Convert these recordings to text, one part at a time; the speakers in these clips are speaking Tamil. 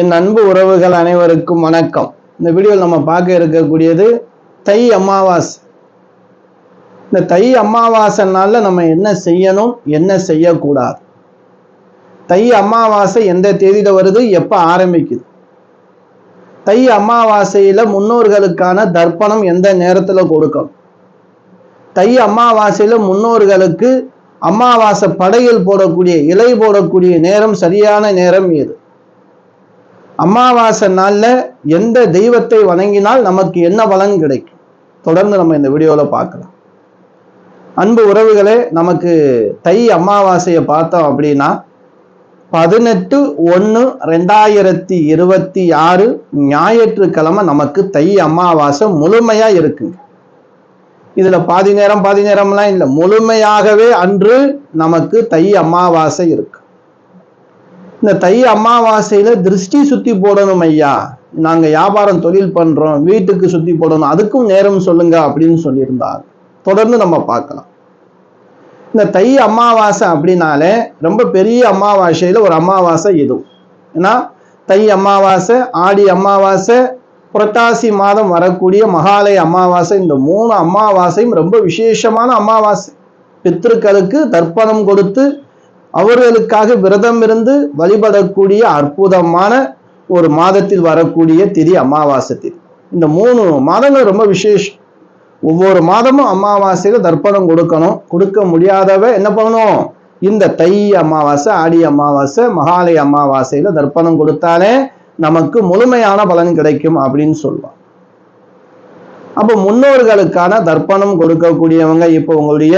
என் அன்பு உறவுகள் அனைவருக்கும் வணக்கம். இந்த வீடியோவில் நம்ம பார்க்க இருக்கக்கூடியது தை அமாவாசை. இந்த தை அமாவாசை நாளில் நம்ம என்ன செய்யணும், என்ன செய்யக்கூடாது, தை அமாவாசை எந்த தேதியில வருது, எப்போ ஆரம்பிக்குது, தை அமாவாசையில முன்னோர்களுக்கான தர்ப்பணம் எந்த நேரத்தில் கொடுக்கணும், தை அமாவாசையில முன்னோர்களுக்கு அமாவாசை படையல் போடக்கூடிய இலை போடக்கூடிய நேரம் சரியான நேரம் ஏது, அமாவாசை நாள்ல எந்த தெய்வத்தை வணங்கினால் நமக்கு என்ன பலன் கிடைக்கும், தொடர்ந்து நம்ம இந்த வீடியோல பார்க்கலாம். அன்பு உறவுகளே, நமக்கு தை அமாவாசையை பார்த்தோம் அப்படின்னா 18/1/2026 ஞாயிற்றுக்கிழமை நமக்கு தை அமாவாசை முழுமையா இருக்குங்க. இதுல பாதி நேரம்லாம் இல்லை, முழுமையாகவே அன்று நமக்கு தை அமாவாசை இருக்கு. இந்த தை அமாவாசையில திருஷ்டி சுத்தி போடணும் ஐயா, நாங்க வியாபாரம் தொழில் பண்றோம், வீட்டுக்கு சுத்தி போடணும், அதுக்கும் நேரம் சொல்லுங்க அப்படின்னு சொல்லியிருந்தாங்க. தொடர்ந்து நம்ம பார்க்கலாம். இந்த தை அமாவாசை அப்படின்னாலே ரொம்ப பெரிய அமாவாசையில ஒரு அமாவாசை இதுவும். ஏன்னா தை அமாவாசை, ஆடி அமாவாசை, புரட்டாசி மாதம் வரக்கூடிய மகாலய அமாவாசை, இந்த 3 அமாவாசையும் ரொம்ப விசேஷமான அமாவாசை. பித்ருக்களுக்கு தர்ப்பணம் கொடுத்து அவர்களுக்காக விரதம் இருந்து வழிபடக்கூடிய அற்புதமான ஒரு மாதத்தில் வரக்கூடிய திதி அமாவாசை திதி. இந்த 3 மாதங்கள் ரொம்ப விசேஷம். ஒவ்வொரு மாதமும் அமாவாசையில தர்ப்பணம் கொடுக்கணும். கொடுக்க முடியாதவ என்ன பண்ணணும், இந்த தை அமாவாசை, ஆடி அமாவாசை, மகாலய அமாவாசையில தர்ப்பணம் கொடுத்தாலே நமக்கு முழுமையான பலன் கிடைக்கும் அப்படின்னு சொல்லுவாங்க. அப்போ முன்னோர்களுக்கான தர்ப்பணம் கொடுக்கக்கூடியவங்க, இப்போ உங்களுடைய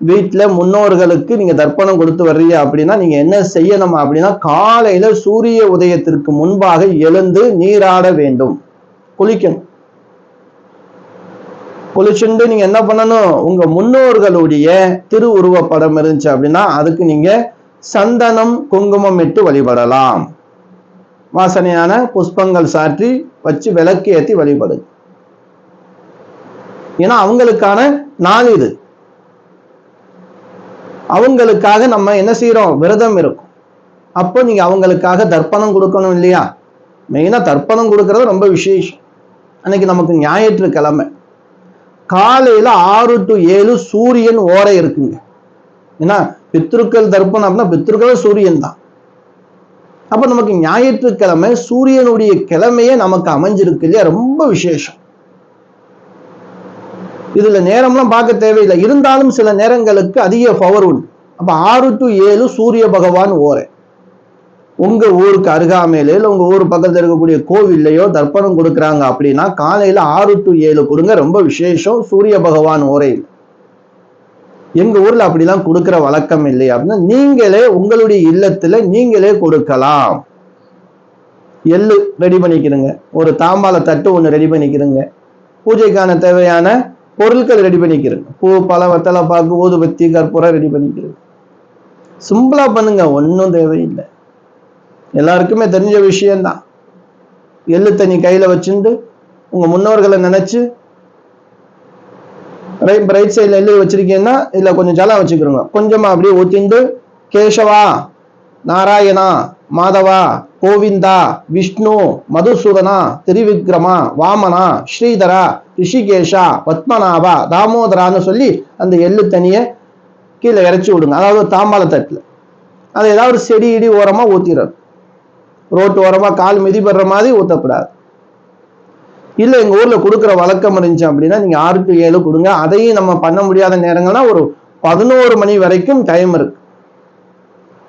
வீட்டுல முன்னோர்களுக்கு நீங்க தர்ப்பணம் கொடுத்து வர்றீங்க அப்படின்னா நீங்க என்ன செய்யணும் அப்படின்னா, காலையில சூரிய உதயத்திற்கு முன்பாக எழுந்து நீராட வேண்டும், குளிக்கணும். குளிச்சுண்டு நீங்க என்ன பண்ணணும், உங்க முன்னோர்களுடைய திருவுருவப்படம் இருந்துச்சு அப்படின்னா அதுக்கு நீங்க சந்தனம் குங்குமம் இட்டு வழிபடலாம். வாசனையான புஷ்பங்கள் சாற்றி வச்சு விளக்கு ஏற்றி வழிபடு. ஏன்னா அவங்களுக்கான நாள் இது, அவங்களுக்காக நம்ம என்ன செய்யறோம், விரதம் இருக்கும். அப்போ நீங்க அவங்களுக்காக தர்ப்பணம் கொடுக்கணும் இல்லையா. மெயினா தர்ப்பணம் கொடுக்கறது ரொம்ப விசேஷம். அன்னைக்கு நமக்கு ஞாயிற்றுக்கிழமை காலையில 6 to 7 சூரியன் ஓரை இருக்குங்க. ஏன்னா பித்ருக்கள் தர்ப்பணம் அப்படின்னா பித்ருக்கள் சூரியன் தான். அப்ப நமக்கு ஞாயிற்றுக்கிழமை சூரியனுடைய கிழமையே நமக்கு அமைஞ்சிருக்கு இல்லையா, ரொம்ப விசேஷம். இதுல நேரம்லாம் பார்க்க தேவையில்லை, இருந்தாலும் சில நேரங்களுக்கு அதிக பவர் உண்டு. அப்ப 6 to 7 சூரிய பகவான் ஓரை. உங்க ஊருக்கு அருகாமையில இல்லை உங்க ஊர் பக்கத்துல இருக்கக்கூடிய கோவில்லையோ தர்ப்பணம் கொடுக்குறாங்க அப்படின்னா காலையில 6 to 7 கொடுங்க, ரொம்ப விசேஷம். சூரிய பகவான் ஓரையில் எங்க ஊர்ல அப்படிலாம் கொடுக்குற வழக்கம் இல்லை அப்படின்னா நீங்களே உங்களுடைய இல்லத்துல நீங்களே கொடுக்கலாம். எள்ளு ரெடி பண்ணிக்கிறங்க, ஒரு தாம்பால தட்டு ஒன்று ரெடி பண்ணிக்கிறங்க, பூஜைக்கான தேவையான பொருட்கள் ரெடி பண்ணிக்கிறங்க, பூ பழ வெத்தலை பாக்கு ஊதுபத்தி கற்பூரம் ரெடி பண்ணிக்கிறங்க. சிம்பிளா பண்ணுங்க, ஒன்றும் தேவையில்லை, எல்லாருக்குமே தெரிஞ்ச விஷயம்தான். எள்ளு தண்ணி கையில வச்சுட்டு உங்க முன்னோர்களை நினைச்சு ரைட் சைட்ல எள்ளு வச்சிருக்கீங்கன்னா இதுல கொஞ்சம் ஜலம் வச்சுக்கிறோங்க, கொஞ்சமா அப்படியே ஊத்திண்டு கேசவா, நாராயணா, மாதவா, கோவிந்தா, விஷ்ணு, மதுசூதனா, திரிவிக்ரமா, வாமனா, ஸ்ரீதரா, ரிஷிகேஷா, பத்மநாபா, தாமோதரான்னு சொல்லி அந்த எள்ளு தண்ணியை கீழே இறைச்சி விடுங்க. அதாவது தாம்பால தட்டுல அதை ஏதாவது செடி இடி ஓரமா ஊத்திடும். ரோட்டு ஓரமா கால் மிதிப்படுற மாதிரி ஊத்தக்கூடாது. இல்ல எங்க ஊர்ல கொடுக்குற வழக்கம் இருந்துச்சு அப்படின்னா நீங்க 6 to 7 கொடுங்க. அதையும் நம்ம பண்ண முடியாத நேரங்கள்னா ஒரு 11 மணி வரைக்கும் டைம் இருக்கு.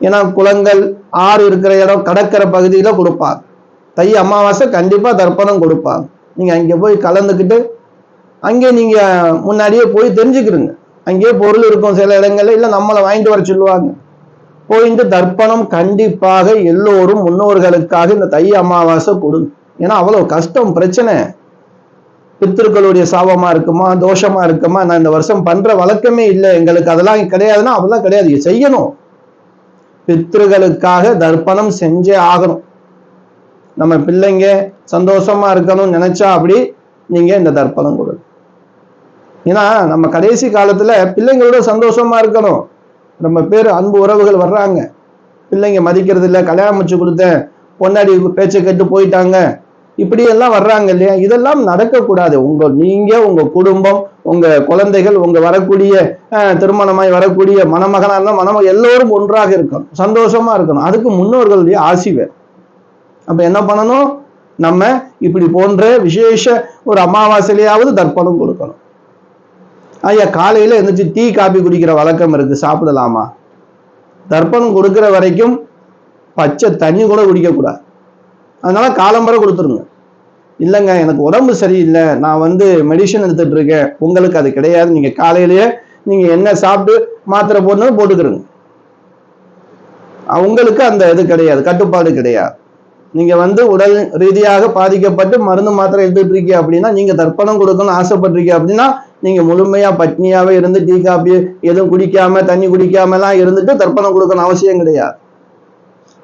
ஏன்னா குளங்கள் ஆறு இருக்கிற இடம் கடற்கரை பகுதியில கொடுப்பாங்க. தை அமாவாசை கண்டிப்பா தர்ப்பணம் கொடுப்பாங்க. நீங்க அங்கே போய் கலந்துக்கிட்டு அங்கே நீங்க முன்னாடியே போய் தெரிஞ்சுக்கிறீங்க. அங்கேயே பொருள் இருக்கும் சில இடங்கள்ல, இல்ல நம்மளை வாங்கிட்டு வர சொல்லுவாங்க. போயிட்டு தர்ப்பணம் கண்டிப்பாக எல்லோரும் முன்னோர்களுக்காக இந்த தை அமாவாசை கொடுங்க. ஏன்னா அவ்வளவு கஷ்டம், பிரச்சனை, பித்திருக்களுடைய சாபமா இருக்குமா, தோஷமா இருக்குமா, நான் இந்த வருஷம் பண்ற வழக்கமே இல்லை எங்களுக்கு, அதெல்லாம் கிடையாதுன்னா அதெல்லாம் கிடையாது, செய்யணும். பித்திருக்களுக்காக தர்ப்பணம் செஞ்சே ஆகணும். நம்ம பிள்ளைங்க சந்தோஷமா இருக்கணும்னு நினைச்சா அப்படி நீங்க இந்த தர்ப்பணம் கொடுங்க. ஏன்னா நம்ம கடைசி காலத்துல பிள்ளைங்களோட சந்தோஷமா இருக்கணும். ரொம்ப பேர் அன்பு உறவுகள் வர்றாங்க, பிள்ளைங்க மதிக்கிறது இல்லை, கல்யாணம் வச்சு கொடுத்தேன் பொன்னாடி பேச்சை கேட்டு போயிட்டாங்க, இப்படி எல்லாம் வர்றாங்க இல்லையா? இதெல்லாம் நடக்கக்கூடாது. நீங்க உங்க குடும்பம், உங்க குழந்தைகள், உங்க வரக்கூடிய திருமணமாய் வரக்கூடிய மணமகனா இருந்தா மணமகன் எல்லோரும் ஒன்றாக இருக்கணும், சந்தோஷமா இருக்கணும். அதுக்கு முன்னோர்களுடைய ஆசி வேணும். அப்ப என்ன பண்ணணும்? நம்ம இப்படி போன்ற விசேஷ ஒரு அமாவாசையிலேயாவது தர்ப்பணம் கொடுக்கணும். ஐயா காலையில எந்திரிச்சு டீ காபி குடிக்கிற வழக்கம் இருக்கு, சாப்பிடலாமா? தர்ப்பணம் கொடுக்கிற வரைக்கும் பச்சை தண்ணி கூட குடிக்க கூடாது. அதனால காலம்பரை கொடுத்துருங்க. இல்லைங்க எனக்கு உடம்பு சரியில்லை, நான் மெடிசன் எடுத்துட்டு இருக்கேன், உங்களுக்கு அது கிடையாது. நீங்க காலையிலேயே நீங்க என்ன சாப்பிட்டு மாத்திரை போடணும் போட்டுக்கிறங்க. உங்களுக்கு அந்த இது கிடையாது, கட்டுப்பாடு கிடையாது. நீங்க உடல் ரீதியாக பாதிக்கப்பட்டு மருந்து மாத்திரை எடுத்துட்டு இருக்கீங்க அப்படின்னா, நீங்க தர்ப்பணம் கொடுக்கணும்னு ஆசைப்படுறீங்க அப்படின்னா, நீங்க முழுமையா பட்னியாவே இருந்து டீ காபி எதுவும் குடிக்காம தண்ணி குடிக்காம எல்லாம் இருந்துட்டு தர்ப்பணம் கொடுக்கணும் அவசியம் கிடையாது.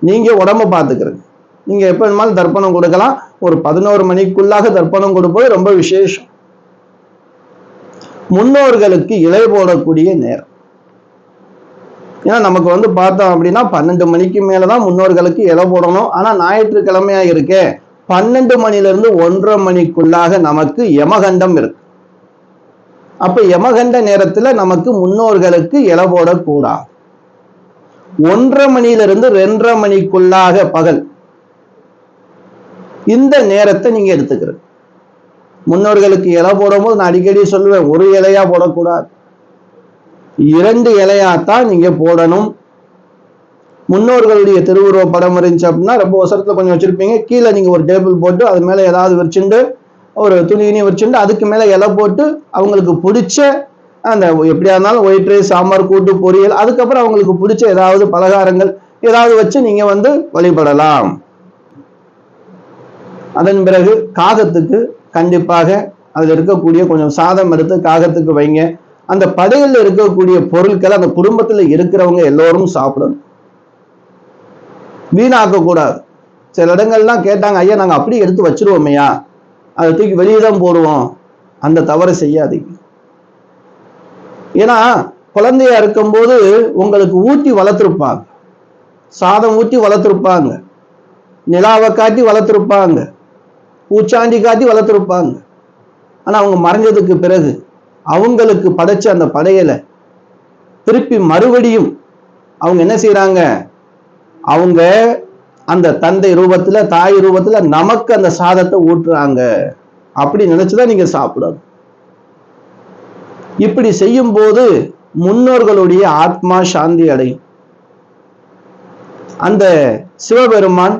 நீங்க உடம்ப பார்த்துக்கிறீங்க. நீங்க எப்ப வேணுமாலும் தர்ப்பணம் கொடுக்கலாம். ஒரு 11 மணிக்குள்ளாக தர்ப்பணம் கொடுப்பது ரொம்ப விசேஷம். முன்னோர்களுக்கு இலை போடக்கூடிய நேரம். ஏன்னா நமக்கு பார்த்தோம் அப்படின்னா 12 மணிக்கு மேலதான் முன்னோர்களுக்கு இலை போடணும். ஆனா ஞாயிற்றுக்கிழமையா இருக்கே 12 மணிலிருந்து 1:30 மணிக்குள்ளாக நமக்கு யமகண்டம் இருக்கு. அப்ப யமகண்ட நேரத்துல நமக்கு முன்னோர்களுக்கு இலை போடக்கூடாது. 1:30 மணியிலிருந்து 2:30 மணிக்குள்ளாக பகல் இந்த நேரத்தை நீங்க எடுத்துக்கிறது. முன்னோர்களுக்கு இலை போடும்போது நான் அடிக்கடி சொல்லுவேன், ஒரு இலையா போடக்கூடாது, 2 இலையாத்தான் நீங்க போடணும். முன்னோர்களுடைய திருவுருவ படம் இருந்துச்சு அப்படின்னா ரொம்ப அவசரத்துல கொஞ்சம் வச்சிருப்பீங்க, கீழே நீங்க ஒரு டேபிள் போட்டு அது மேல ஏதாவது வச்சுண்டு ஒரு துணியினையும் வச்சுண்டு அதுக்கு மேல இலை போட்டு அவங்களுக்கு பிடிச்ச அந்த எப்படியா இருந்தாலும் ஒயிட் ரைஸ், சாம்பார், கூட்டு, பொரியல், அதுக்கப்புறம் அவங்களுக்கு பிடிச்ச ஏதாவது பலகாரங்கள் ஏதாவது வச்சு நீங்க வழிபடலாம். அதன் பிறகு காகத்துக்கு கண்டிப்பாக அதுல இருக்கக்கூடிய கொஞ்சம் சாதம் எடுத்து காகத்துக்கு வைங்க. அந்த படையில இருக்கக்கூடிய பொருட்களை அந்த குடும்பத்துல இருக்கிறவங்க எல்லோரும் சாப்பிடணும், வீணாக்க கூடாது. சில இடங்கள்லாம் கேட்டாங்க, ஐயா நாங்க அப்படி எடுத்து வச்சிருவோமையா, அதை தூக்கி வெளியே தான் போடுவோம். அந்த தவறை செய்யாதீங்க. ஏன்னா குழந்தையா இருக்கும்போது உங்களுக்கு ஊட்டி வளர்த்திருப்பாங்க, சாதம் ஊட்டி வளர்த்திருப்பாங்க, நிலாவை காட்டி வளர்த்திருப்பாங்க, பூச்சாண்டி காட்டி வளர்த்திருப்பாங்க. ஆனா அவங்க மறைஞ்சதுக்கு பிறகு அவங்களுக்கு படைச்ச அந்த படையலை திருப்பி மறுபடியும் அவங்க என்ன செய்யறாங்க, அவங்க அந்த தந்தை ரூபத்துல தாய் ரூபத்துல நமக்கு அந்த சாதத்தை ஊட்டுறாங்க. அப்படி நினைச்சுதான் நீங்க சாப்பிடணும். இப்படி செய்யும் போது முன்னோர்களுடைய ஆத்மா சாந்தி அடையும். அந்த சிவபெருமான்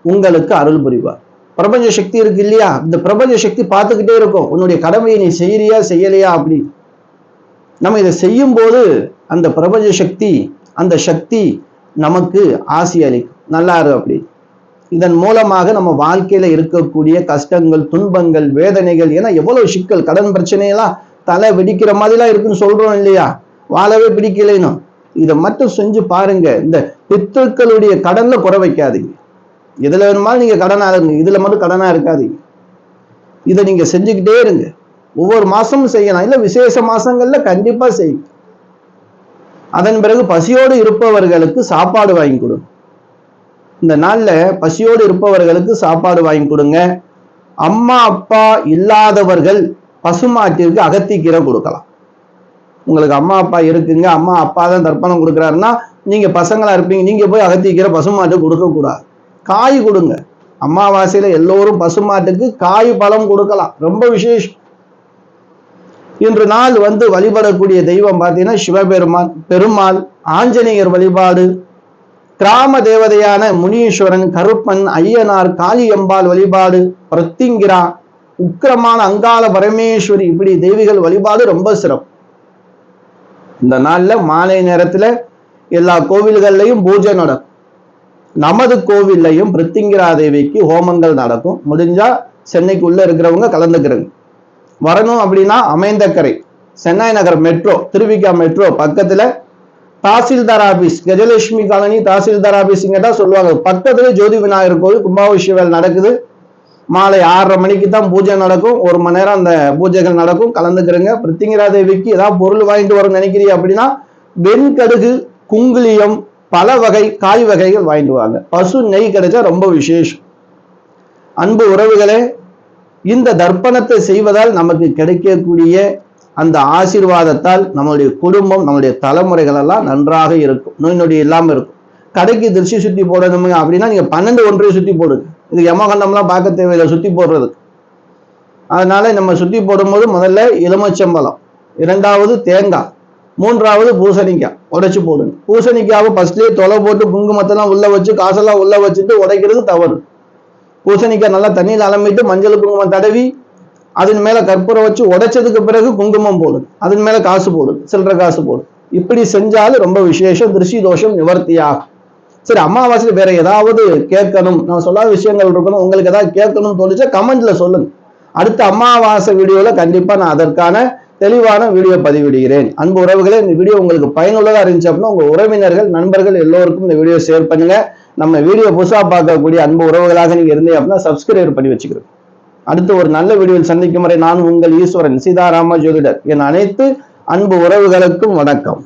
உங்களுக்கு அருள் புரிவார். பிரபஞ்ச சக்தி இருக்கு இல்லையா, இந்த பிரபஞ்ச சக்தி பார்த்துக்கிட்டே இருக்கும், உன்னுடைய கடமையை நீ செய்யறியா செய்யலையா அப்படி. நம்ம இதை செய்யும் போது அந்த பிரபஞ்ச சக்தி, அந்த சக்தி நமக்கு ஆசி அளிக்கும், நல்லா இரு அப்படி. இதன் மூலமாக நம்ம வாழ்க்கையில இருக்கக்கூடிய கஷ்டங்கள், துன்பங்கள், வேதனைகள், ஏன்னா எவ்வளவு சிக்கல், கடன் பிரச்சனையெல்லாம் தலை வெடிக்கிற மாதிரிலாம் இருக்குன்னு சொல்றோம் இல்லையா, வாழவே பிடிக்கலைன்னு. இதை மட்டும் செஞ்சு பாருங்க. இந்த பித்தர்களுடைய கடன்ல குறை வைக்காதீங்க. எதுல வேணுமாலும் நீங்க கடனா இருங்க, இதுல மட்டும் கடனா இருக்காதீங்க. இதை நீங்க செஞ்சுக்கிட்டே இருங்க. ஒவ்வொரு மாசமும் செய்யலாம், இல்ல விசேஷ மாசங்கள்ல கண்டிப்பா செய்யுங்க. அதன் பிறகு பசியோடு இருப்பவர்களுக்கு சாப்பாடு வாங்கி கொடுங்க. இந்த நாள்ல பசியோடு இருப்பவர்களுக்கு சாப்பாடு வாங்கி கொடுங்க. அம்மா அப்பா இல்லாதவர்கள் பசுமாட்டிற்கு அகத்திக்கீரை கொடுக்கலாம். உங்களுக்கு அம்மா அப்பா இருக்குங்க, அம்மா அப்பா தான் தர்ப்பணம் கொடுக்குறாருன்னா நீங்க பசங்களா இருப்பீங்க, நீங்க போய் அகத்திக்கீரை பசுமாட்டுக்கு கொடுக்க கூடாது. காய் கொடுங்க. அமாவாசையில எல்லோரும் பசுமாட்டுக்கு காய் பழம் கொடுக்கலாம், ரொம்ப விசேஷம். இன்று நாள் வழிபடக்கூடிய தெய்வம் பார்த்தீங்கன்னா சிவபெருமான், பெருமாள், ஆஞ்சநேயர் வழிபாடு, கிராம தேவதையான முனீஸ்வரன், கருப்பன், ஐயனார், காளியம்பாள் வழிபாடு, பிரத்திங்கிரா, உக்கிரமான அங்காள பரமேஸ்வரி, இப்படி தெய்விகள் வழிபாடு ரொம்ப சிறப்பு. இந்த நாள்ல மாலை நேரத்துல எல்லா கோவில்கள்லையும் பூஜை நடக்கும். நமது கோவில்லையும் பிரித்திங்கிரா தேவிக்கு ஹோமங்கள் நடக்கும். முடிஞ்சா சென்னைக்குள்ள இருக்கிறவங்க கலந்துக்கிறங்க. வரணும் அப்படின்னா அமைந்தக்கரை சென்னை நகர் மெட்ரோ, திருவிக்கா மெட்ரோ பக்கத்துல tahsildar office, Gajalakshmi colony tahsildar office கேட்டா சொல்லுவாங்க. பக்கத்துல ஜோதி விநாயகர் கோவில் கும்பாபிஷேகம் நடக்குது. மாலை 6:30 மணிக்கு தான் பூஜை நடக்கும். 1 மணி நேரம் அந்த பூஜைகள் நடக்கும், கலந்துக்கிறங்க. பிரித்திங்கிரா தேவிக்கு ஏதாவது பொருள் வாங்கிட்டு வரும் நினைக்கிறீங்க அப்படின்னா வெண்கடுகு, குங்குளியம், பல வகை காய் வகைகள் வாங்கிட்டு வாங்க. பசு நெய் கிடைச்சா ரொம்ப விசேஷம். அன்பு உறவுகளே, இந்த தர்ப்பணத்தை செய்வதால் நமக்கு கிடைக்கக்கூடிய அந்த ஆசீர்வாதத்தால் நம்மளுடைய குடும்பம், நம்மளுடைய தலைமுறைகள் எல்லாம் நன்றாக இருக்கும், நோய் நொடி இல்லாமல் இருக்கும். கடைக்கு திருஷ்டி சுத்தி போடணும் அப்படின்னா நீங்க 12 ஒன்றைய சுத்தி போடுங்க. இது யமகண்டம்லாம் பார்க்க தேவையில்லை சுத்தி போடுறதுக்கு. அதனால நம்ம சுத்தி போடும்போது முதல்ல எலுமிச்சம்பழம், இரண்டாவது தேங்காய், மூன்றாவது பூசணிக்காய் உடைச்சு போடுங்க. பூசணிக்காவை ஃபர்ஸ்ட்லேயே தொலை போட்டு குங்குமத்தெல்லாம் உள்ள வச்சு காசெல்லாம் உள்ள வச்சுட்டு உடைக்கிறது தவறு. பூசணிக்காய் நல்லா தண்ணியில் அலம்பிட்டு மஞ்சள் குங்குமம் தடவி அதன் மேல கற்பூரம் வச்சு உடைச்சதுக்கு பிறகு குங்குமம் போடுது, அதன் மேல காசு போடுது, சில்லற காசு போடுது. இப்படி செஞ்சாலும் ரொம்ப விசேஷம், திருஷ்டி தோஷம் நிவர்த்தியாகும். சரி, அமாவாசையில் வேற ஏதாவது கேட்கணும், நான் சொல்லாத விஷயங்கள் இருக்கணும், உங்களுக்கு ஏதாவது கேட்கணும்னு தோணுச்சா கமெண்ட்ல சொல்லுங்க. அடுத்த அமாவாசை வீடியோல கண்டிப்பா நான் அதற்கான தெளிவான வீடியோ பதிவிடுகிறேன். அன்பு உறவுகளே, இந்த வீடியோ உங்களுக்கு பயனுள்ளதா இருந்துச்சு அப்படின்னா உங்க உறவினர்கள், நண்பர்கள் எல்லோருக்கும் இந்த வீடியோ ஷேர் பண்ணுங்க. நம்ம வீடியோ புதுசா பார்க்கக்கூடிய அன்பு உறவுகளாக நீங்க இருந்தீங்க அப்படின்னா சப்ஸ்கிரைப் பண்ணி வச்சுக்கிறோம். அடுத்து ஒரு நல்ல வீடியோவில் சந்திக்கும் வரை நான் உங்கள் ஈஸ்வரன் சீதாராம ஜோதிடர். என் அனைத்து அன்பு உறவுகளுக்கும் வணக்கம்.